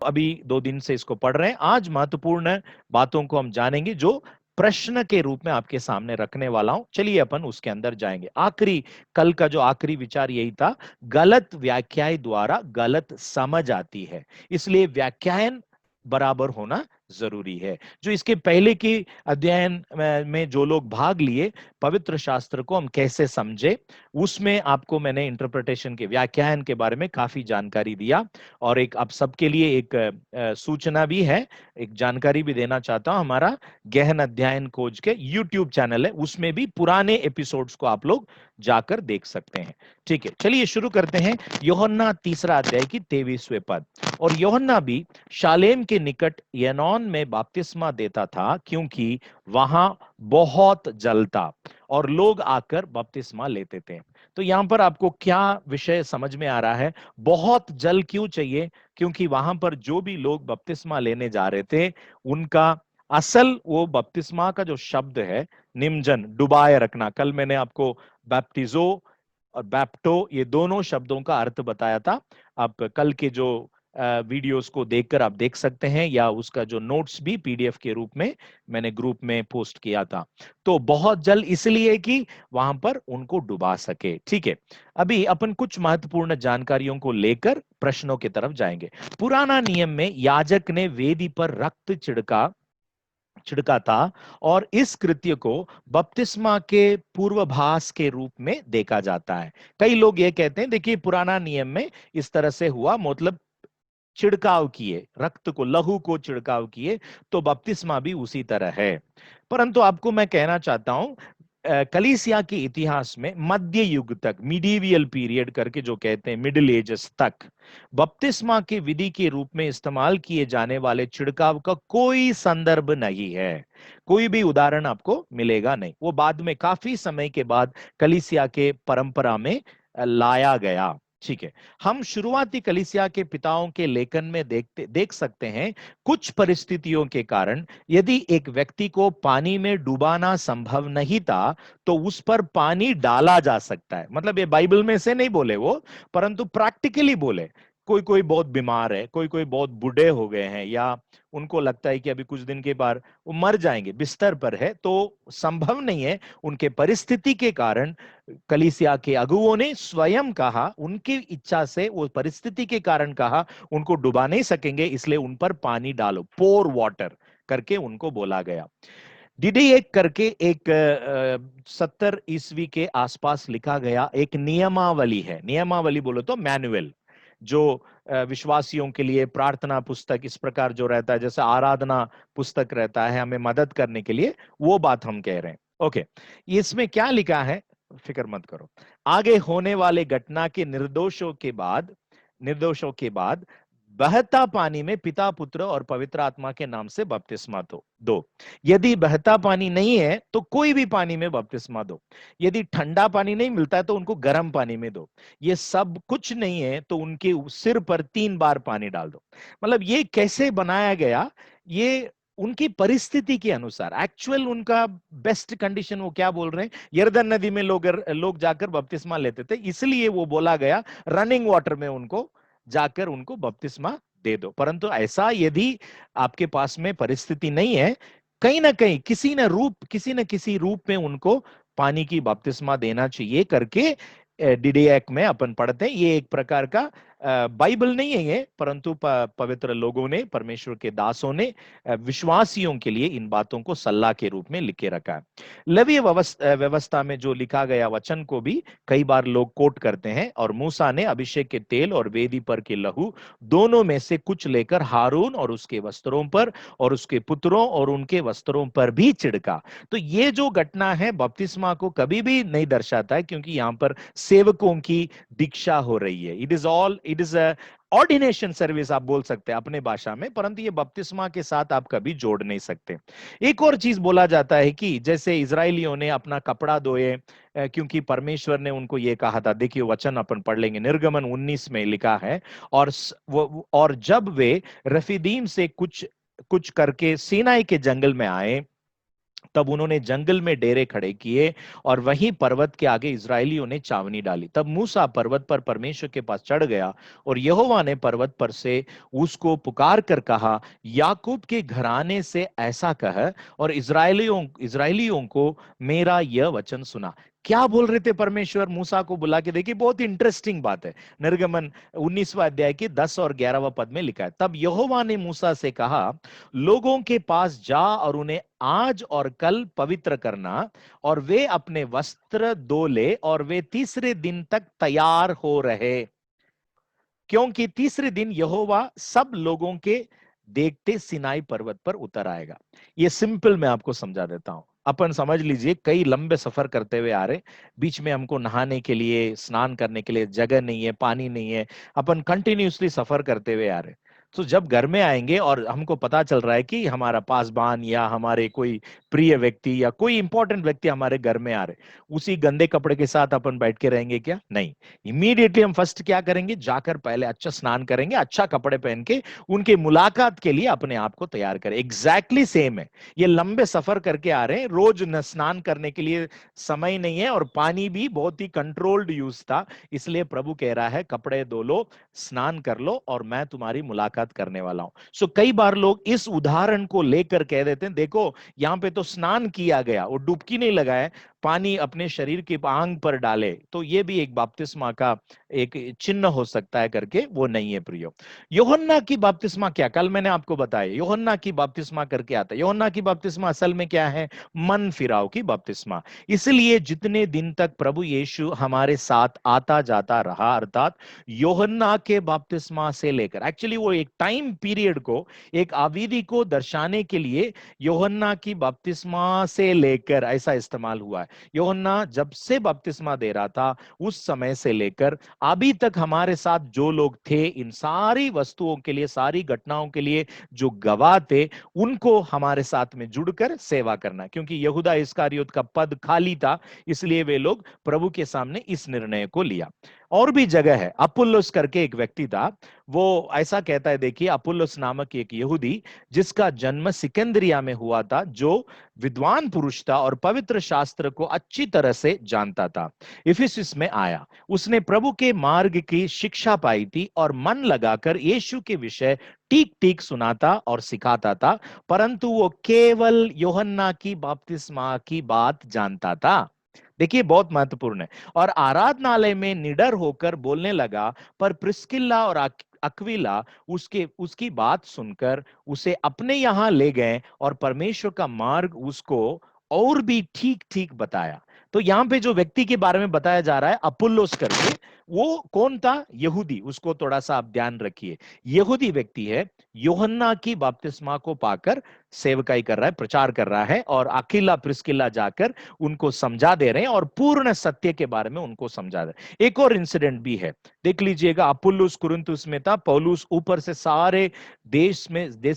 अभी 2 दिन से इसको पढ़ रहे हैं। आज महत्वपूर्ण बातों को हम जानेंगे जो प्रश्न के रूप में आपके सामने रखने वाला हूं। चलिए अपन उसके अंदर जाएंगे। कल का जो आखिरी विचार यही था, गलत व्याख्याएं द्वारा गलत समझ आती है, इसलिए व्याख्यान बराबर होना जरूरी है। जो इसके पहले की अध्ययन में जो लोग भाग लिए, पवित्र शास्त्र को हम कैसे समझे, उसमें आपको मैंने इंटरप्रिटेशन के व्याख्यान के बारे में काफी जानकारी दिया। और एक आप सबके लिए एक सूचना भी है, एक जानकारी भी देना चाहता हूं। हमारा गहन अध्ययन खोज के यूट्यूब चैनल है, उसमें भी पुराने एपिसोड्स को आप लोग जाकर देख सकते हैं। ठीक है, चलिए शुरू करते हैं। यूहन्ना 3 अध्याय की 23वें पद। और यूहन्ना भी शालेम के निकट यनौन में बपतिस्मा देता था, क्योंकि वहां बहुत जल था और लोग आकर बपतिस्मा लेते थे। तो यहां पर आपको क्या विषय समझ में आ रहा है? बहुत जल क्यों चाहिए? क्योंकि वहां पर जो भी लोग बपतिस्मा लेने जा रहे थे, उनका असल वो बपतिस्मा का जो शब्द है, निमजन, डुबाए रखना। कल मैंने आपको बैप्टिजो और बैप्टो, ये दोनों शब्दों का अर्थ बताया था। आप कल के जो वीडियोस को देखकर आप देख सकते हैं, या उसका जो नोट्स भी पीडीएफ के रूप में मैंने ग्रुप में पोस्ट किया था। तो बहुत जल इसलिए कि वहां पर उनको डुबा सके। ठीक है, अभी अपन कुछ महत्वपूर्ण जानकारियों को लेकर प्रश्नों की तरफ जाएंगे। पुराना नियम में याजक ने वेदी पर रक्त छिड़का था, और इस कृत्य को बपतिस्मा के पूर्वाभास के रूप में देखा जाता है। कई लोग ये कहते हैं, देखिए पुराना नियम में इस तरह से हुआ, मतलब छिड़काव किए, रक्त को, लहू को छिड़काव किए, तो बपतिस्मा भी उसी तरह है। परंतु आपको मैं कहना चाहता हूं, कलीसिया के इतिहास में मध्य युग तक, मिडीवियल पीरियड करके जो कहते हैं, मिडिल एजेस तक, बपतिस्मा के विधि के रूप में इस्तेमाल किए जाने वाले छिड़काव का कोई संदर्भ नहीं है। कोई भी उदाहरण आपको मिलेगा नहीं। वो बाद में काफी समय के बाद कलीसिया के परंपरा में लाया गया। ठीक है, हम शुरुआती कलीसिया के पिताओं के लेखन में देख सकते हैं, कुछ परिस्थितियों के कारण यदि एक व्यक्ति को पानी में डुबाना संभव नहीं था, तो उस पर पानी डाला जा सकता है। मतलब ये बाइबल में से नहीं बोले वो, परंतु प्रैक्टिकली बोले। कोई कोई बहुत बीमार है, कोई कोई बहुत बूढ़े हो गए हैं, या उनको लगता है कि अभी कुछ दिन के बाद वो मर जाएंगे, बिस्तर पर है, तो संभव नहीं है, उनके परिस्थिति के कारण कलीसिया के अगुओं ने स्वयं कहा, उनकी इच्छा से, वो परिस्थिति के कारण कहा, उनको डुबा नहीं सकेंगे, इसलिए उन पर पानी डालो, पोर वाटर करके उनको बोला गया। डीडी एक करके एक 70 ईस्वी के आसपास लिखा गया एक नियमावली है। नियमावली बोलो तो मैनुअल, जो विश्वासियों के लिए प्रार्थना पुस्तक इस प्रकार जो रहता है, जैसे आराधना पुस्तक रहता है हमें मदद करने के लिए, वो बात हम कह रहे हैं। ओके, इसमें क्या लिखा है, फिक्र मत करो। आगे होने वाले घटना के निर्दोषों के बाद बहता पानी में पिता, पुत्र और पवित्र आत्मा के नाम से बपतिस्मा दो। यदि बहता पानी नहीं है तो कोई भी पानी में बपतिस्मा दो। यदि ठंडा पानी नहीं मिलता है तो उनको गर्म पानी में दो। ये सब कुछ नहीं है तो उनके सिर पर 3 बार पानी डाल दो। मतलब ये कैसे बनाया गया? ये उनकी परिस्थिति के अनुसार, एक्चुअल उनका बेस्ट कंडीशन, वो क्या बोल रहे हैं, यरदन नदी में लोग जाकर बपतिस्मा लेते थे, इसलिए वो बोला गया रनिंग वाटर में उनको जाकर उनको बपतिस्मा दे दो। परंतु ऐसा यदि आपके पास में परिस्थिति नहीं है, कहीं ना कहीं किसी न किसी रूप में उनको पानी की बपतिस्मा देना चाहिए करके डीडीएक में अपन पढ़ते हैं। ये एक प्रकार का बाइबल नहीं है ये, परंतु पवित्र लोगों ने, परमेश्वर के दासों ने विश्वासियों के लिए इन बातों को सलाह के रूप में लिखे रखा है। लवीय व्यवस्था में जो लिखा गया वचन को भी कई बार लोग कोट करते हैं, और मूसा ने अभिषेक के तेल और वेदी पर के लहू दोनों में से कुछ लेकर हारून और उसके वस्त्रों पर और उसके पुत्रों और उनके वस्त्रों पर भी छिड़का। तो ये जो घटना है बपतिस्मा को कभी भी नहीं दर्शाता है, क्योंकि यहां पर सेवकों की दीक्षा हो रही है। It is a ordination service आप बोल सकते हैं अपने भाषा में, परंतु ये बपतिस्मा के साथ आप कभी जोड़ नहीं सकते। एक और चीज बोला जाता है कि जैसे इजरायलियों ने अपना कपड़ा धोए, क्योंकि परमेश्वर ने उनको ये कहा था। देखिए वचन अपन पढ़ लेंगे, निर्गमन 19 में लिखा है, और जब वे रफीदीम से कुछ कुछ करके सीनाई के जंगल में आए, तब उन्होंने जंगल में डेरे खड़े किए और वहीं पर्वत के आगे इजरायलियों ने चावनी डाली। तब मूसा पर्वत पर परमेश्वर के पास चढ़ गया और यहोवा ने पर्वत पर से उसको पुकार कर कहा, याकूब के घराने से ऐसा कह और इजरायलियों इजरायलियों को मेरा यह वचन सुना। क्या बोल रहे थे परमेश्वर मूसा को बुला के? देखिए बहुत इंटरेस्टिंग बात है। निर्गमन 19वां अध्याय के 10 और 11वां पद में लिखा है, तब यहोवा ने मूसा से कहा, लोगों के पास जा और उन्हें आज और कल पवित्र करना, और वे अपने वस्त्र धो ले और वे तीसरे दिन तक तैयार हो रहे, क्योंकि तीसरे दिन यहोवा सब लोगों के देखते सिनाई पर्वत पर उतर आएगा। ये सिंपल मैं आपको समझा देता हूं। अपन समझ लीजिए कई लंबे सफर करते हुए आ रहे, बीच में हमको नहाने के लिए, स्नान करने के लिए जगह नहीं है, पानी नहीं है, अपन कंटिन्यूसली सफर करते हुए आ रहे। तो जब घर में आएंगे और हमको पता चल रहा है कि हमारा पासबान या हमारे कोई प्रिय व्यक्ति या कोई इंपॉर्टेंट व्यक्ति हमारे घर में आ रहे, उसी गंदे कपड़े के साथ अपन बैठ के रहेंगे क्या? नहीं। इमीडिएटली हम फर्स्ट क्या करेंगे? जाकर पहले अच्छा स्नान करेंगे, अच्छा कपड़े पहन के उनके मुलाकात के लिए अपने आप को तैयार करें। एग्जैक्टली सेम है। ये लंबे सफर करके आ रहे हैं, रोज स्नान करने के लिए समय नहीं है और पानी भी बहुत ही कंट्रोल्ड यूज था, इसलिए प्रभु कह रहा है कपड़े धो लो, स्नान कर लो और मैं तुम्हारी मुलाकात करने वाला हूं। सो कई बार लोग इस उदाहरण को लेकर कह देते हैं, देखो यहां पे तो स्नान किया गया और डुबकी नहीं लगाया, पानी अपने शरीर के आंग पर डाले तो ये भी एक बपतिस्मा का एक चिन्ह हो सकता है करके, वो नहीं है प्रियो। यूहन्ना की बपतिस्मा क्या? कल मैंने आपको बताया यूहन्ना की बपतिस्मा करके आता है। यूहन्ना की बपतिस्मा असल में क्या है? मन फिराव की बपतिस्मा। इसलिए जितने दिन तक प्रभु यीशु हमारे साथ आता जाता रहा, अर्थात यूहन्ना के बपतिस्मा से लेकर, एक्चुअली वो एक टाइम पीरियड को, एक आविधि को दर्शाने के लिए यूहन्ना की बपतिस्मा से लेकर ऐसा इस्तेमाल हुआ है। यूहन्ना जब से बपतिस्मा दे रहा था उस समय से लेकर अभी तक हमारे साथ जो लोग थे, इन सारी वस्तुओं के लिए, सारी घटनाओं के लिए जो गवाह थे, उनको हमारे साथ में जुड़कर सेवा करना। क्योंकि यहूदा इस्करियोत का पद खाली था, इसलिए वे लोग प्रभु के सामने इस निर्णय को लिया। और भी जगह है, अपुल्लोस करके एक व्यक्ति था, वो ऐसा कहता है, देखिए अपुल्लोस नामक एक यहूदी जिसका जन्म सिकंदरिया में हुआ था, जो विद्वान पुरुष था और पवित्र शास्त्र को अच्छी तरह से जानता था, इफिसुस में आया। उसने प्रभु के मार्ग की शिक्षा पाई थी और मन लगाकर यीशु के विषय ठीक ठीक सुनाता और सिखाता था, परंतु वो केवल यूहन्ना की बपतिस्मा की बात जानता था। देखिए बहुत महत्वपूर्ण है। और आराधनालय में निडर होकर बोलने लगा, पर प्रिस्किल्ला और अक्विला उसके उसकी बात सुनकर उसे अपने यहां ले गए और परमेश्वर का मार्ग उसको और भी ठीक ठीक बताया। तो यहां पे जो व्यक्ति के बारे में बताया जा रहा है अपुल्लोस करके, वो कौन था? यहूदी। उसको थोड़ा सा आप ध्यान रखिए, यहूदी व्यक्ति है, यूहन्ना की बपतिस्मा को पाकर सेवकाई कर रहा है, प्रचार कर रहा है, और अकीला प्रिस्किल्ला जाकर उनको समझा दे रहे हैं और पूर्ण सत्य के बारे में उनको समझा रहे हैं। एक और इंसिडेंट भी है, देख लीजिएगा। अपुल्लोस कुरिन्थुस में था, पौलुस ऊपर से सारे देश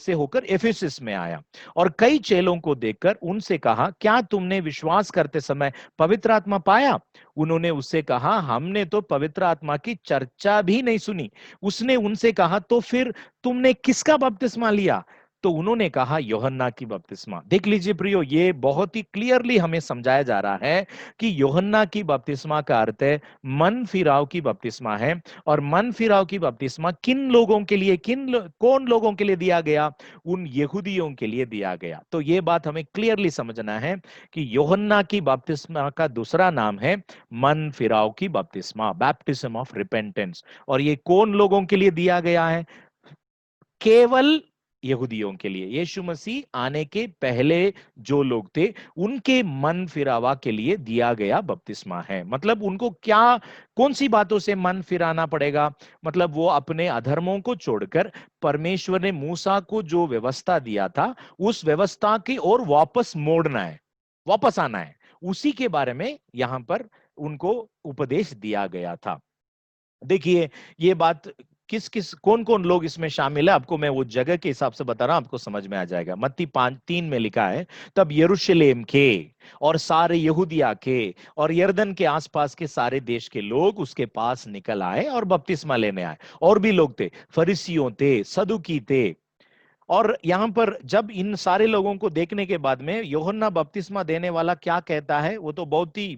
से होकर एफेसस में आया और कई चेलों को देखकर उनसे कहा, क्या तुमने विश्वास करते समय पवित्र आत्मा पाया? उन्होंने उससे कहा, हमने तो पवित्र आत्मा की चर्चा भी नहीं सुनी। उसने उनसे कहा, तो फिर तुमने किसका बपतिस्मा लिया? तो उन्होंने कहा, यूहन्ना की बपतिस्मा। देख लीजिए प्रियो, ये बहुत ही क्लियरली हमें समझाया जा रहा है कि यूहन्ना की बपतिस्मा का अर्थ है मन फिराव की बपतिस्मा है। और मन फिराव की बपतिस्मा किन लोगों के लिए, कौन लोगों के लिए दिया गया? उन यहूदियों के लिए दिया गया। तो ये बात हमें क्लियरली समझना है कि यूहन्ना की बपतिस्मा का दूसरा नाम है मन फिराव की बपतिस्मा, बैप्टिज्म ऑफ रिपेंटेंस। और ये कौन लोगों के लिए दिया गया है? केवल यहूदियों के लिए। यीशु मसीह आने के पहले जो लोग थे, उनके मन फिरावा के लिए दिया गया बपतिस्मा है। मतलब उनको क्या, कौन सी बातों से मन फिराना पड़ेगा? मतलब वो अपने अधर्मों को छोड़कर परमेश्वर ने मूसा को जो व्यवस्था दिया था, उस व्यवस्था की ओर वापस मोड़ना है, वापस आना है। उसी के बारे में यहां पर उनको उपदेश दिया गया था। देखिए ये बात किस किस कौन कौन लोग इसमें शामिल है, आपको मैं वो जगह के हिसाब से बता रहा हूं, आपको समझ में आ जाएगा। मत्ती 5:3 में लिखा है, तब यरूशलेम के और सारे यहूदिया के और यरदन के आसपास के सारे देश के लोग उसके पास निकल आए और बपतिस्मा लेने आए। और भी लोग थे, फरीसियों थे, सदुकी थे, और यहाँ पर जब इन सारे लोगों को देखने के बाद में यूहन्ना बपतिस्मा देने वाला क्या कहता है, वो तो बहुत ही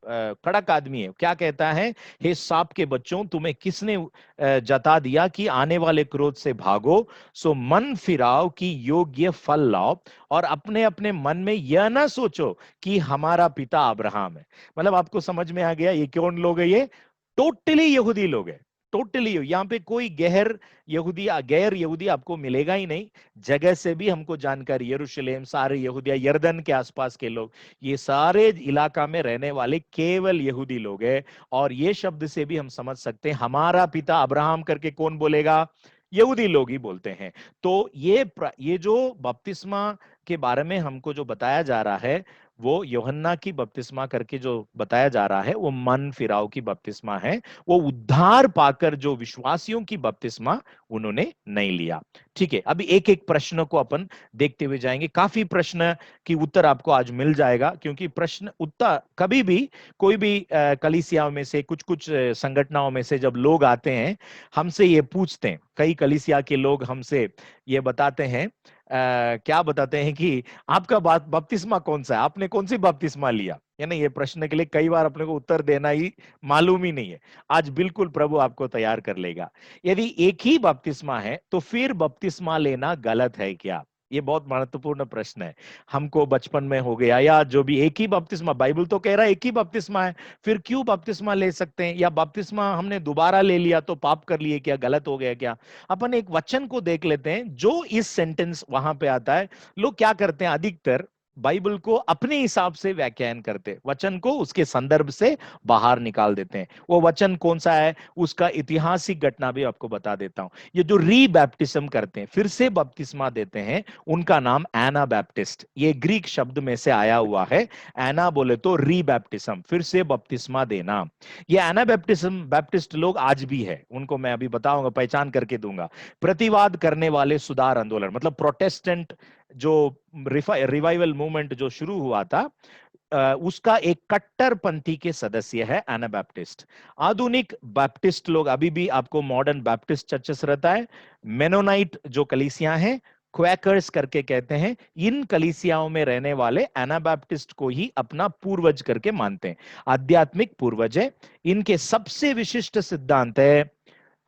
कड़क आदमी है। क्या कहता है, हे सांप के बच्चों, तुम्हें किसने जता दिया कि आने वाले क्रोध से भागो, सो मन फिराओ कि योग्य फल लाओ, और अपने अपने मन में यह ना सोचो कि हमारा पिता अब्राहम है। मतलब आपको समझ में आ गया ये कौन लोग है? ये टोटली यहूदी लोग है। टोटली यहाँ पे कोई गैर यहूदी आपको मिलेगा ही नहीं। जगह से भी हमको जानकारी, यरूशलेम, सारे यहूदिया, यरदन के आसपास के लोग, ये सारे इलाका में रहने वाले केवल यहूदी लोग हैं। और ये शब्द से भी हम समझ सकते हैं हमारा पिता अब्राहम करके कौन बोलेगा? यहूदी लोग ही बोलते हैं। तो ये जो बपतिस्मा के बारे में हमको जो बताया जा रहा है, वो यूहन्ना की बपतिस्मा करके जो बताया जा रहा है, वो मन फिराव की बपतिस्मा है। वो उद्धार पाकर जो विश्वासियों की बपतिस्मा उन्होंने नहीं लिया। ठीक है, अभी एक एक प्रश्न को अपन देखते हुए जाएंगे। काफी प्रश्न की उत्तर आपको आज मिल जाएगा, क्योंकि प्रश्न उत्तर कभी भी कोई भी कलीसियाओं में से, कुछ कुछ संगठनों में से जब लोग आते हैं, हमसे ये पूछते हैं, कई कलीसिया के लोग हमसे ये बताते हैं, क्या बताते हैं कि आपका बपतिस्मा कौन सा है, आपने कौन सी बपतिस्मा लिया है ना। ये प्रश्न के लिए कई बार अपने को उत्तर देना ही मालूम ही नहीं है। आज बिल्कुल प्रभु आपको तैयार कर लेगा। यदि एक ही बपतिस्मा है तो फिर बपतिस्मा लेना गलत है क्या? ये बहुत महत्वपूर्ण प्रश्न है। हमको बचपन में हो गया, या जो भी, एक ही बपतिस्मा, बाइबल तो कह रहा है एक ही बपतिस्मा है, फिर क्यों बपतिस्मा ले सकते हैं? या बपतिस्मा हमने दोबारा ले लिया तो पाप कर लिए क्या, गलत हो गया क्या? अपन एक वचन को देख लेते हैं जो इस सेंटेंस वहां पे आता है। लोग क्या करते हैं, अधिकतर बाइबल को अपने हिसाब से व्याख्यान करते, वचन को उसके संदर्भ से बाहर निकाल देते हैं। वो वचन कौन सा है, उसका ऐतिहासिक घटना भी आपको बता देता हूं। ये जो रीबैप्टिज्म करते हैं, फिर से बपतिस्मा देते हैं, उनका नाम एना बैप्टिस्ट, ये ग्रीक शब्द में से आया हुआ है। एना बोले तो रीबैप्टिज्म, फिर से बपतिस्मा देना। ये एना बैप्टिस्ट लोग आज भी है, उनको मैं अभी बताऊंगा, पहचान करके दूंगा। प्रतिवाद करने वाले सुधार आंदोलन, मतलब प्रोटेस्टेंट जो रिवाइवल मूवमेंट जो शुरू हुआ था, उसका एक कट्टरपंथी के सदस्य है एनाबैप्टिस्ट। आधुनिक बैप्टिस्ट लोग, अभी भी आपको मॉडर्न बैप्टिस्ट चर्चेस रहता है, मेनोनाइट जो कलीसियां हैं, क्वैकर्स करके कहते हैं, इन कलीसियाओं में रहने वाले एनाबैप्टिस्ट को ही अपना पूर्वज करके मानते हैं, आध्यात्मिक पूर्वज है। इनके सबसे विशिष्ट सिद्धांत है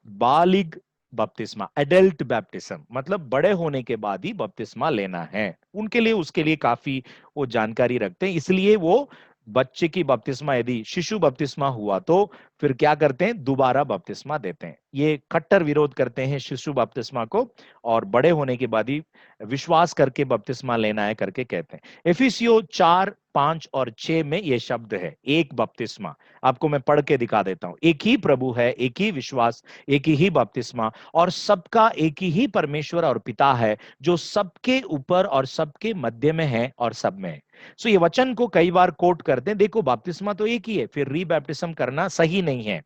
बालिग बपतिस्मा, एडल्ट बैप्टिज्म, मतलब बड़े होने के बाद ही बपतिस्मा लेना है उनके लिए। उसके लिए काफी वो जानकारी रखते हैं, इसलिए वो बच्चे की बपतिस्मा, यदि शिशु बपतिस्मा हुआ तो फिर क्या करते हैं, दोबारा बपतिस्मा देते हैं। ये कट्टर विरोध करते हैं शिशु बपतिस्मा को, और बड़े होने के बाद ही विश्वास करके बपतिस्मा लेना है करके कहते हैं। एफिसियो 4, 5 और 6 में ये शब्द है, एक बपतिस्मा। आपको मैं पढ़ के दिखा देता हूं। एक ही प्रभु है, एक ही विश्वास, एक ही बपतिस्मा, और सबका एक ही परमेश्वर और पिता है, जो सबके ऊपर और सबके मध्य में है और सब में है। सो ये वचन को कई बार कोट करते हैं, देखो बपतिस्मा तो एक ही है, फिर रीबैप्टिज्म करना सही नहीं है।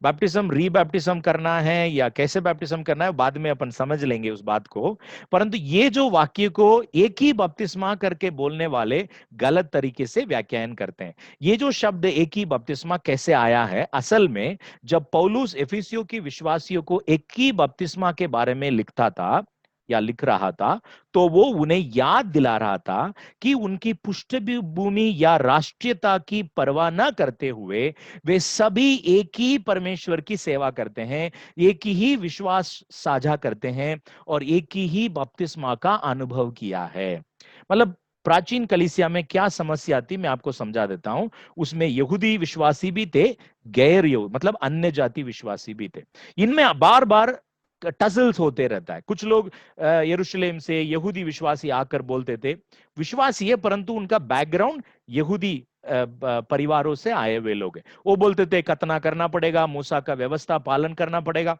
बैप्टिज्म रीबैप्टिज्म करना है या कैसे बैप्टिज्म करना है, बाद में अपन समझ लेंगे उस बात को। परंतु ये जो वाक्य को एक ही बपतिस्मा करके बोलने वाले गलत तरीके से व्याख्यान करते हैं। ये जो शब्द एक ही बपतिस्मा कैसे आया है, असल में जब पौलुस एफिसियों की विश्वासियों को एक ही बपतिस्मा के बारे में लिखता था या लिख रहा था, तो वो उन्हें याद दिला रहा था कि उनकी पृष्ठभूमि या राष्ट्रीयता की परवाह न करते हुए वे सभी एक ही परमेश्वर की सेवा करते हैं, एक ही विश्वास साझा करते हैं, और एक ही बपतिस्मा का अनुभव किया है। मतलब प्राचीन कलीसिया में क्या समस्या थी, मैं आपको समझा देता हूं। उसमें यहूदी विश्वासी भी थे, गैर यहूदी मतलब अन्य जाति विश्वासी भी थे। इनमें बार बार टजल्स होते रहता है। कुछ लोग यरूशलेम से यहूदी विश्वासी आकर बोलते थे, विश्वासी है परंतु उनका बैकग्राउंड यहूदी परिवारों से आए हुए लोग हैं। वो बोलते थे खतना करना पड़ेगा, मूसा का व्यवस्था पालन करना पड़ेगा,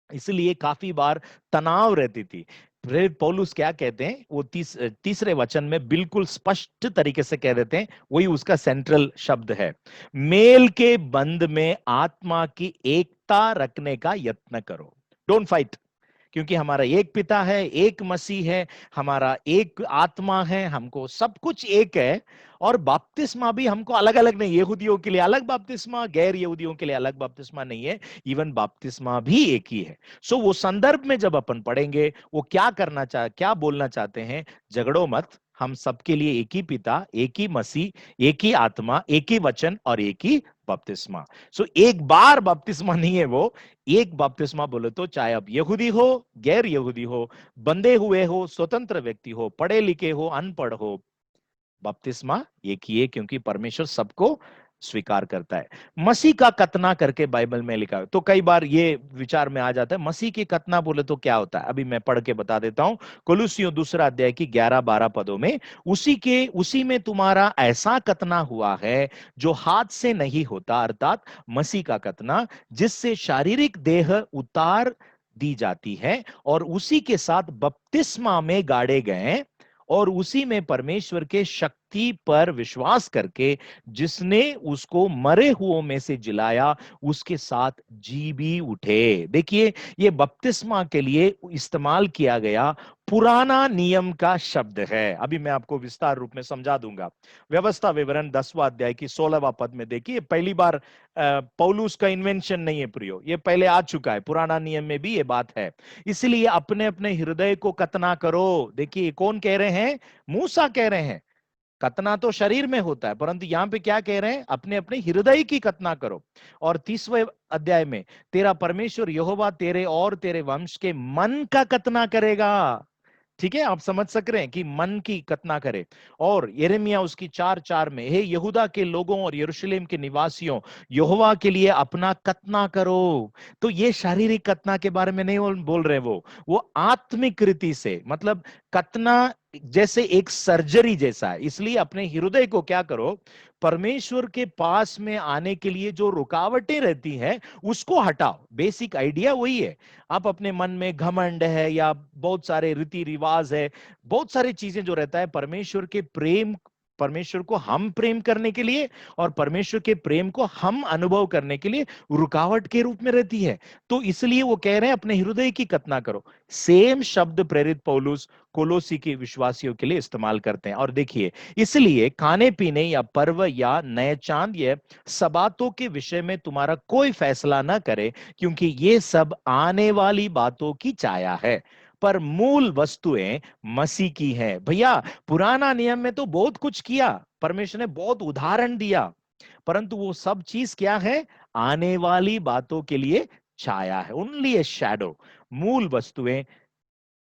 इसलिए काफी बार तनाव रहती थी। प्रेरित पौलुस क्या कहते हैं, वो तीसरे वचन में बिल्कुल स्पष्ट तरीके से कह देते हैं, वही उसका सेंट्रल शब्द है, मेल के बंध में आत्मा की एकता रखने का यत्न करो, डोंट फाइट। क्योंकि हमारा एक पिता है, एक मसीह है, हमारा एक आत्मा है, हमको सब कुछ एक है। और बपतिस्मा भी हमको अलग अलग नहीं, यहूदियों के लिए अलग बपतिस्मा, गैर यहूदियों के लिए अलग बपतिस्मा नहीं है, इवन बपतिस्मा भी एक ही है। सो वो संदर्भ में जब अपन पढ़ेंगे, वो क्या बोलना चाहते हैं, झगड़ो मत, हम सबके लिए एक ही पिता, एक ही मसीह, एक ही आत्मा, एक ही वचन और एक ही बपतिस्मा। सो एक बार बपतिस्मा नहीं है वो, एक बपतिस्मा बोले तो चाहे अब यहूदी हो, गैर यहूदी हो, बंधे हुए हो, स्वतंत्र व्यक्ति हो, पढ़े लिखे हो, अनपढ़ हो, बपतिस्मा एक ही है, क्योंकि परमेश्वर सबको स्वीकार करता है। मसीह का कतना करके बाइबल में लिखा है, तो कई बार ये विचार में आ जाता है मसीह की कतना बोले तो क्या होता है। अभी मैं पढ़ के बता देता हूं, कोलोसियों दूसरा अध्याय की 11-12 पदों में, उसी में तुम्हारा ऐसा कतना हुआ है जो हाथ से नहीं होता, अर्थात मसीह का कतना, जिससे शारीरिक देह उतार दी जाती है और उसी के साथ बपतिस्मा में गाड़े गए और उसी में परमेश्वर के शक्ति पर विश्वास करके जिसने उसको मरे हुओं में से जिलाया, उसके साथ जी भी उठे। देखिए, ये बपतिस्मा के लिए इस्तेमाल किया गया पुराना नियम का शब्द है। अभी मैं आपको विस्तार रूप में समझा दूंगा। व्यवस्था विवरण 10वां अध्याय की 16वां पद में देखिए, पहली बार पौलुस का इन्वेंशन नहीं है प्रियो, ये पहले आ चुका है, पुराना नियम में भी ये बात है। इसलिए अपने अपने हृदय को कतना करो। देखिए कौन कह रहे हैं, मूसा कह रहे हैं। कतना तो शरीर में होता है, परंतु यहां पे क्या कह रहे हैं, अपने अपने हृदय की कतना करो। और 30वें अध्याय में, तेरा परमेश्वर यहोवा तेरे और तेरे वंश के मन का कतना करेगा। ठीक है, आप समझ सक रहे हैं कि मन की कतना करे। और यिर्मयाह उसकी 4:4 में, हे यहूदा के लोगों और यरूशलेम के निवासियों, यहोवा के लिए अपना कतना करो। तो ये शारीरिक कतना के बारे में नहीं बोल रहे, वो आत्मिक रीति से, मतलब कतना जैसे एक सर्जरी जैसा है। इसलिए अपने हृदय को क्या करो, परमेश्वर के पास में आने के लिए जो रुकावटें रहती हैं उसको हटाओ। बेसिक आइडिया वही है। आप अपने मन में घमंड है या बहुत सारे रीति रिवाज है, बहुत सारी चीजें जो रहता है, परमेश्वर को हम प्रेम करने के लिए और परमेश्वर के प्रेम को हम अनुभव करने के लिए रुकावट के रूप में रहती है। तो इसलिए वो कह रहे हैं अपने हृदय की कतना करो। सेम शब्द प्रेरित पौलुस कोलोसी के विश्वासियों के लिए इस्तेमाल करते हैं। और देखिए, इसलिए खाने पीने या पर्व या नए चांद या सबातों के विषय में तुम्हारा कोई फैसला ना करे, क्योंकि ये सब आने वाली बातों की छाया है, पर मूल वस्तुएं मसीह की है। भैया, पुराना नियम में तो बहुत कुछ किया, परमेश्वर ने बहुत उदाहरण दिया, परंतु वो सब चीज क्या है, आने वाली बातों के लिए छाया है, ओनली ए शैडो। मूल वस्तुएं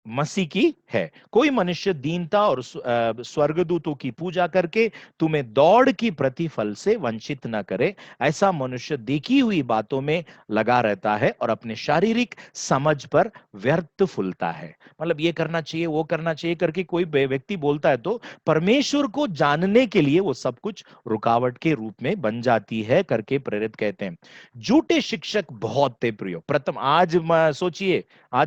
मसीह की है। कोई मनुष्य दीनता और स्वर्गदूतों की पूजा करके तुम्हें दौड़ की प्रतिफल से वंचित न करे। ऐसा मनुष्य देखी हुई बातों में लगा रहता है और अपने शारीरिक समझ पर व्यर्थ फूलता है। मतलब ये करना चाहिए, वो करना चाहिए करके कोई व्यक्ति बोलता है तो परमेश्वर को जानने के लिए वो सब कुछ रुकावट के रूप में बन जाती है करके प्रेरित कहते हैं। झूठे शिक्षक बहुत थे प्रियो। प्रथम आज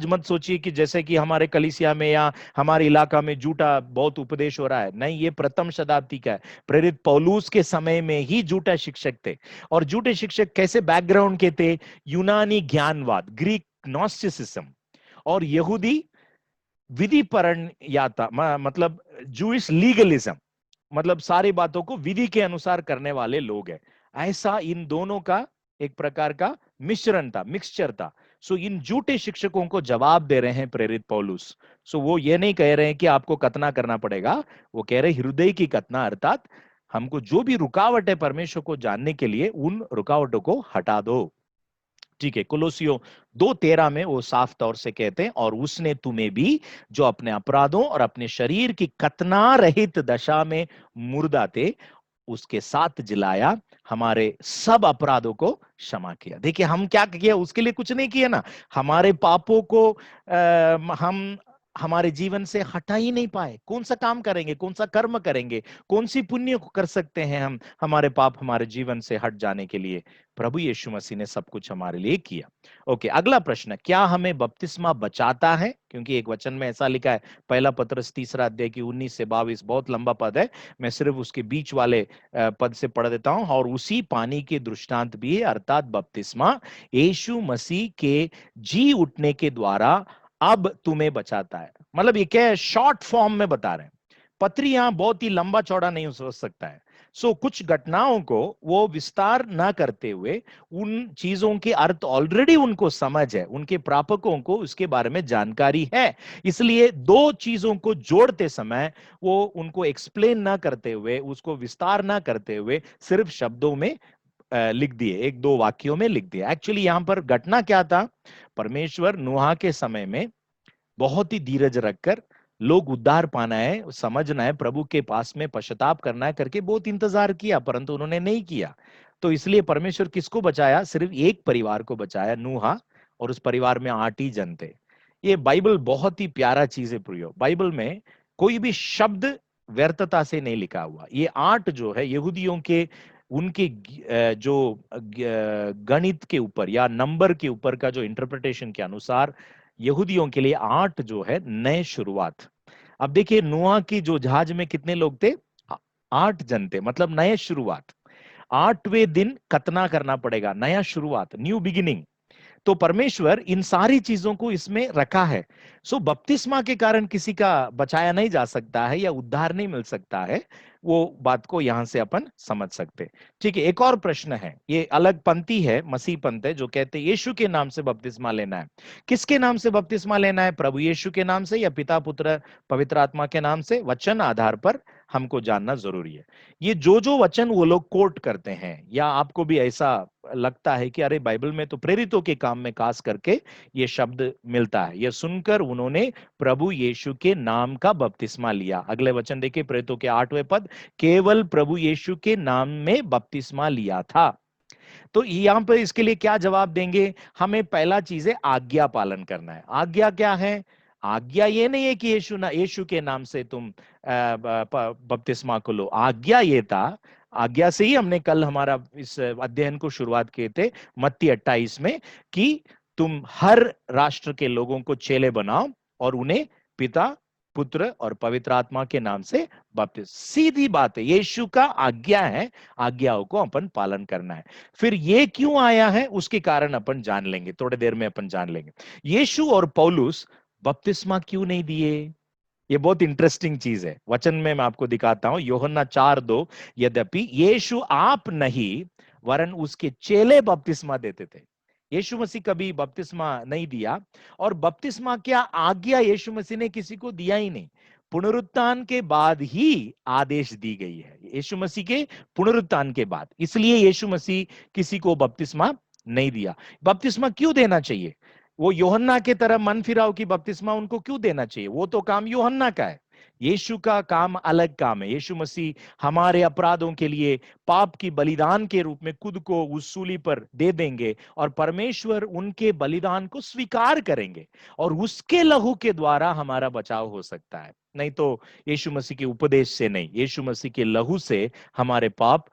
मत सोचिए कि जैसे कि हमारे कलीसिया में या हमारे इलाका में झूठा बहुत उपदेश हो रहा है, नहीं, ये प्रथम शताब्दी का है। प्रेरित पौलुस के समय में ही झूठा शिक्षक थे। और झूठे शिक्षक कैसे बैकग्राउंड के थे, यूनानी ज्ञानवाद, ग्रीक नॉस्टिसिज्म, और यहूदी विधि परण्याता, मतलब जूइश लीगलिज्म, मतलब सारी बातों को विधि के अनुसार करने वाले लोग हैं। ऐसा इन दोनों का एक प्रकार का मिश्रण था, मिक्सचर था। सो इन झूठे शिक्षकों को जवाब दे रहे हैं प्रेरित पौलुस। सो वो ये नहीं कह रहे हैं कि आपको कतना करना पड़ेगा, वो कह रहे हृदय की कतना, अर्थात हमको जो भी रुकावट है परमेश्वर को जानने के लिए, उन रुकावटों को हटा दो। ठीक है, कुलोसियों 2:13 में वो साफ तौर से कहते हैं, और उसने तुम्हें भी जो अपने अपराधों और अपने शरीर की कतना रहित दशा में मुर्दा थे, उसके साथ जिलाया, हमारे सब अपराधों को क्षमा किया। देखिए हम क्या किया, उसके लिए कुछ नहीं किया ना, हमारे पापों को हम हमारे जीवन से हटा ही नहीं पाए। कौन सा काम करेंगे, कौन सा कर्म करेंगे, कौन सी पुण्य को कर सकते हैं हम हमारे पाप हमारे जीवन से हट जाने के लिए? प्रभु यीशु मसीह ने सब कुछ हमारे लिए किया। ओके, अगला प्रश्न, क्या हमें बपतिस्मा बचाता है? क्योंकि एक वचन में ऐसा लिखा है, पहला पत्रस 3 अध्याय की 19 से 22, बहुत लंबा पद है, मैं सिर्फ उसके बीच वाले पद से पढ़ देता हूं। और उसी पानी के दृष्टांत भी है, अर्थात बपतिस्मा यीशु मसीह के जी उठने के द्वारा अब तुम्हें बचाता है। मतलब ये क्या है, शॉर्ट फॉर्म में बता रहे हैं। पत्री यहां बहुत ही लंबा चौड़ा नहीं हो सकता है। सो कुछ घटनाओं को वो विस्तार ना करते हुए, उन चीजों के अर्थ ऑलरेडी उनको समझ है, उनके प्रापकों को उसके बारे में जानकारी है, इसलिए दो चीजों को जोड़ते समय वो उनको एक्सप्लेन ना करते हुए, उसको विस्तार ना करते हुए सिर्फ शब्दों में लिख दिए, एक दो वाक्यों में लिख दिए। एक्चुअली यहां पर घटना क्या था, परमेश्वर नूहा के समय में बहुत ही धीरज रखकर, लोग उद्धार पाना है, समझना है, प्रभु के पास में पश्चाताप करना है करके बहुत इंतजार किया, परंतु उन्होंने नहीं किया। तो इसलिए परमेश्वर किसको बचाया, सिर्फ एक परिवार को बचाया, नूहा, और उस परिवार में 8 ही जन थे। ये बाइबल बहुत ही प्यारा चीज है प्रियो, बाइबल में कोई भी शब्द व्यर्थता से नहीं लिखा हुआ। ये 8 जो है यहूदियों के, उनके जो गणित के ऊपर या नंबर के ऊपर का जो इंटरप्रिटेशन के अनुसार, यहूदियों के लिए 8 जो है नए शुरुआत। अब देखिए नूहा की जो जहाज में कितने लोग थे, 8 जन थे, मतलब नए शुरुआत। 8वें दिन खतना करना पड़ेगा, नया शुरुआत, न्यू बिगिनिंग। तो परमेश्वर इन सारी चीजों को इसमें रखा है। सो बपतिस्मा के कारण किसी का बचाया नहीं जा सकता है या उद्धार नहीं मिल सकता है, वो बात को यहां से अपन समझ सकते। ठीक है, एक और प्रश्न है, ये अलग पंक्ति है, मसीह पंथ है, जो कहते हैं यीशु के नाम से बपतिस्मा लेना है। किसके नाम से बपतिस्मा लेना है, प्रभु यीशु के नाम से या पिता पुत्र पवित्र आत्मा के नाम से, वचन आधार पर हमको जानना जरूरी है। ये जो वचन वो लोग कोट करते हैं, या आपको भी ऐसा लगता है कि अरे बाइबल में तो प्रेरितों के काम में खास करके ये शब्द मिलता है, यह सुनकर उन्होंने प्रभु यीशु के नाम का बपतिस्मा लिया। अगले वचन देखिए, प्रेरितों के 8वें पद, केवल प्रभु यीशु के नाम में बपतिस्मा लिया था। तो यहां पर इसके लिए क्या जवाब देंगे, हमें पहला चीज है आज्ञा पालन करना है। आज्ञा क्या है, आज्ञा ये नहीं है कि यीशु के नाम से तुम बपतिस्मा को लो। आज्ञा ये था, आज्ञा से ही हमने कल हमारा इस अध्ययन को शुरुआत किए थे मत्ती 28 में, कि तुम हर राष्ट्र के लोगों को चेले बनाओ और उन्हें पिता पुत्र और पवित्र आत्मा के नाम से बपतिस्मा। सीधी बात है, यीशु का आज्ञा है, आज्ञाओं को अपन पालन करना है। फिर ये क्यों आया है उसके कारण अपन जान लेंगे, थोड़ी देर में अपन जान लेंगे। यीशु और पौलुस बपतिस्मा क्यों नहीं दिए, ये बहुत इंटरेस्टिंग चीज है। वचन में मैं आपको दिखाता हूं, यूहन्ना 4:2, यद्यपि यीशु आप नहीं वरन उसके चेले बपतिस्मा देते थे। यीशु मसीह कभी बपतिस्मा नहीं दिया, और बपतिस्मा क्या आज्ञा यीशु मसीह ने किसी को दिया ही नहीं, पुनरुत्थान के बाद ही आदेश दी गई है, यीशु मसीह के पुनरुत्थान के बाद। इसलिए यीशु मसीह किसी को बपतिस्मा नहीं दिया। बपतिस्मा क्यों देना चाहिए, वो यूहन्ना के तरह मन फिराव की बपतिस्मा उनको क्यों देना चाहिए, वो तो काम यूहन्ना का है। यीशु का काम अलग काम है। यीशु मसीह हमारे अपराधों के लिए पाप की बलिदान के रूप में खुद को उस सूली पर दे देंगे, और परमेश्वर उनके बलिदान को स्वीकार करेंगे, और उसके लहू के द्वारा हमारा बचाव हो सकता है। नहीं तो यीशु मसीह के उपदेश से नहीं, यीशु मसीह के लहू से हमारे पाप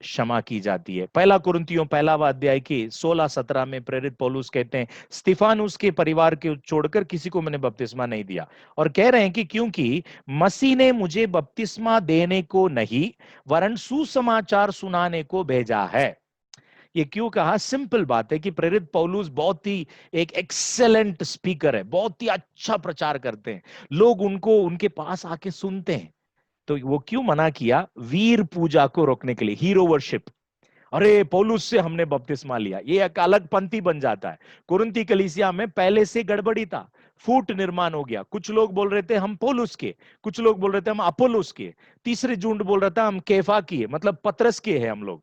क्षमा की जाती है। पहला कुरिन्थियों 1वां अध्याय की 16-17 में प्रेरित पौलुस कहते हैं, स्तिफानुस के परिवार के छोड़कर किसी को मैंने बपतिस्मा नहीं दिया, और कह रहे हैं कि क्योंकि मसीह ने मुझे बपतिस्मा देने को नहीं वरन सुसमाचार सुनाने को भेजा है। ये क्यों कहा, सिंपल बात है कि प्रेरित पौलुस बहुत ही एक एक्सेलेंट स्पीकर है, बहुत ही अच्छा प्रचार करते हैं, लोग उनको उनके पास आके सुनते हैं। तो वो क्यों मना किया, वीर पूजा को रोकने के लिए, हीरो वर्शिप। अरे पौलुस से हमने बपतिस्मा लिया, ये एक अलग पंथी बन जाता है। कुरिन्थी कलीसिया में पहले से गड़बड़ी था, फूट निर्माण हो गया। कुछ लोग बोल रहे थे हम पौलुस के, कुछ लोग बोल रहे थे हम अपोलोस के, तीसरे झुंड बोल रहा था हम कैफा की है, मतलब पतरस के हैं हम लोग।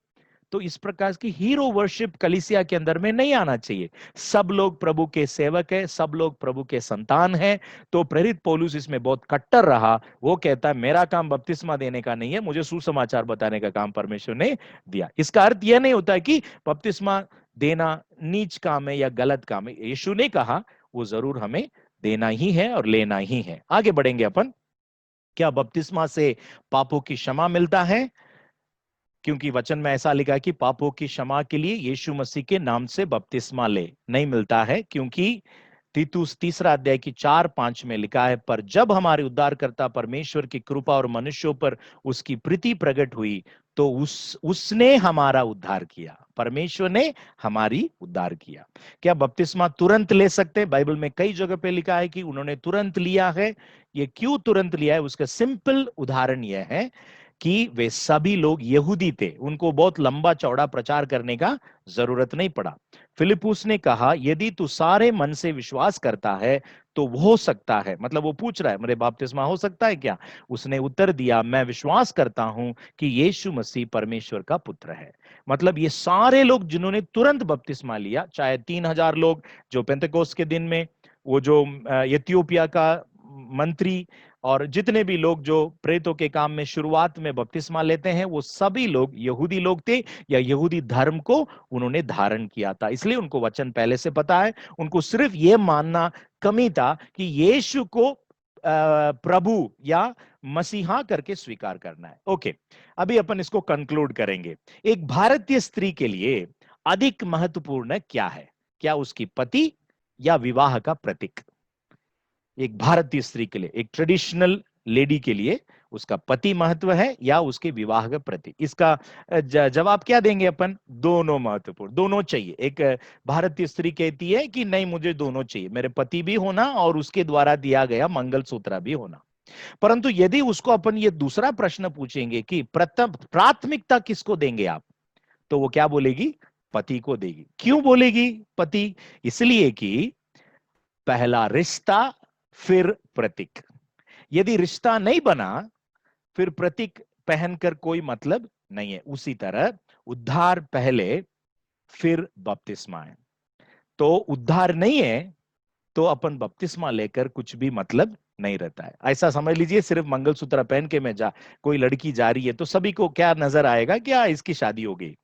तो इस प्रकार की हीरो वर्शिप कलीसिया के अंदर में नहीं आना चाहिए। सब लोग प्रभु के सेवक है, सब लोग प्रभु के संतान हैं। तो प्रेरित पौलुस इसमें बहुत कट्टर रहा, वो कहता है मेरा काम बपतिस्मा देने का नहीं है, मुझे सुसमाचार बताने का काम परमेश्वर ने दिया। इसका अर्थ यह नहीं होता कि बपतिस्मा देना नीच काम है या गलत काम है। यीशु ने कहा वो जरूर हमें देना ही है और लेना ही है। आगे बढ़ेंगे अपन, क्या बपतिस्मा से पापों की क्षमा मिलता है, क्योंकि वचन में ऐसा लिखा है कि पापों की क्षमा के लिए यीशु मसीह के नाम से बपतिस्मा ले। नहीं मिलता है, क्योंकि तीतुस 3 अध्याय की 4-5 में लिखा है, पर जब हमारे उद्धारकर्ता परमेश्वर की कृपा और मनुष्यों पर उसकी प्रीति प्रकट हुई तो उसने हमारा उद्धार किया। परमेश्वर ने हमारी उद्धार किया। क्या बपतिस्मा तुरंत ले सकते हैं? बाइबल में कई जगह पे लिखा है कि उन्होंने तुरंत लिया है। ये क्यों तुरंत लिया है, उसका सिंपल उदाहरण यह है कि वे सभी लोग यहूदी थे, उनको बहुत लंबा चौड़ा प्रचार करने का जरूरत नहीं पड़ा। फिलिपुस ने कहा, यदि तू सारे मन से विश्वास करता है तो हो सकता है, मतलब वो पूछ रहा है मेरे बपतिस्मा हो सकता है क्या? उसने उत्तर दिया, मैं विश्वास करता हूं कि यीशु मसीह परमेश्वर का पुत्र है। मतलब ये सारे लोग जिन्होंने तुरंत बपतिस्मा लिया, चाहे 3,000 लोग जो पेंतेकोस्त के दिन में, वो जो इथियोपिया का मंत्री, और जितने भी लोग जो प्रेतों के काम में शुरुआत में बपतिस्मा लेते हैं, वो सभी लोग यहूदी लोग थे या यहूदी धर्म को उन्होंने धारण किया था। इसलिए उनको वचन पहले से पता है। उनको सिर्फ ये मानना कमी था कि यीशु को प्रभु या मसीहा करके स्वीकार करना है। ओके, अभी अपन इसको कंक्लूड करेंगे। एक भारतीय स्त्री के लिए अधिक महत्वपूर्ण क्या है? क्या उसकी पति या विवाह का प्रतीक? एक भारतीय स्त्री के लिए, एक ट्रेडिशनल लेडी के लिए उसका पति महत्व है या उसके विवाह का प्रतीक? इसका जवाब क्या देंगे अपन? दोनों महत्वपूर्ण, दोनों चाहिए। एक भारतीय स्त्री कहती है कि नहीं, मुझे दोनों चाहिए, मेरे पति भी होना और उसके द्वारा दिया गया मंगलसूत्र भी होना। परंतु यदि उसको अपन ये दूसरा प्रश्न पूछेंगे कि प्रथम प्राथमिकता किसको देंगे आप, तो वो क्या बोलेगी? पति को देगी। क्यों बोलेगी पति? इसलिए कि पहला रिश्ता फिर प्रतीक। यदि रिश्ता नहीं बना फिर प्रतीक पहनकर कोई मतलब नहीं है। उसी तरह उद्धार पहले फिर बपतिस्मा है। तो उद्धार नहीं है तो अपन बपतिस्मा लेकर कुछ भी मतलब नहीं रहता है। ऐसा समझ लीजिए, सिर्फ मंगलसूत्र पहन के मैं कोई लड़की जा रही है तो सभी को क्या नजर आएगा? क्या इसकी शादी हो गई?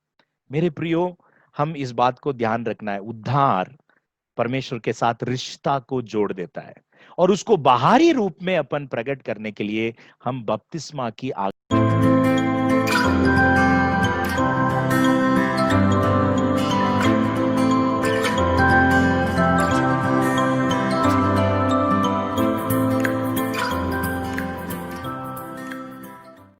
मेरे प्रियो, हम इस बात को ध्यान रखना है, उद्धार परमेश्वर के साथ रिश्ता को जोड़ देता है और उसको बाहरी रूप में अपन प्रकट करने के लिए हम बपतिस्मा की